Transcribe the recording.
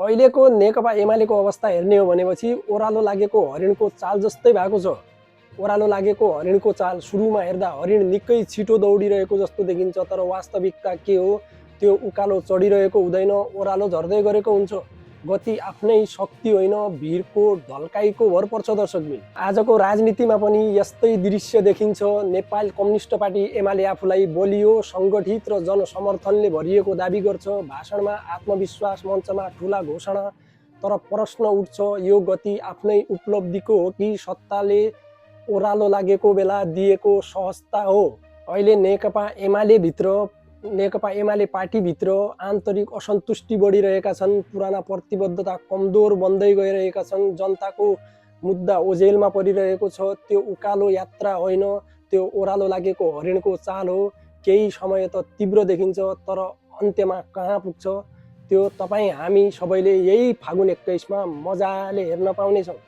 अहिलेको नेकपा एमालेको अवस्था हेर्ने हो भनेपछि ओह्रालो लागेको हरिणको चाल जस्तै भएको छ। ओह्रालो लागेको हरिणको चाल सुरुमा हेर्दा हरिण निकै छिटो दौडिरहेको जस्तो देखिन्छ, तर वास्तविकता के हो त्यो उकालो चढिरहेको हुँदैन, ओह्रालो झर्दै गरेको हुन्छ। गति आफ्नै शक्ति होइन, भिरको ढल्काइको भर पर्छ दर्शकबिन। आजको राजनीतिमा पनि यस्तै दृश्य देखिन्छ। नेपाल कम्युनिस्ट पार्टी एमाले आफूलाई बलियो, सङ्गठित र जनसमर्थनले भरिएको दाबी गर्छ। भाषणमा आत्मविश्वास, मञ्चमा ठुला घोषणा, तर प्रश्न उठ्छ, यो गति आफ्नै उपलब्धिको हो कि सत्ताले ओह्रालो लागेको बेला दिएको सहजता हो? अहिले नेकपा एमाले पार्टीभित्र आन्तरिक असन्तुष्टि बढिरहेका छन्। पुराना प्रतिबद्धता कमजोर बन्दै गइरहेका छन्। जनताको मुद्दा ओझेलमा परिरहेको छ। त्यो उकालो यात्रा होइन, त्यो ओह्रालो लागेको हरिणको चाल हो। केही समय त तीव्र देखिन्छ, तर अन्त्यमा कहाँ पुग्छ त्यो तपाईँ हामी सबैले यही फागुन 21 मा मजाले हेर्न पाउनेछौँ।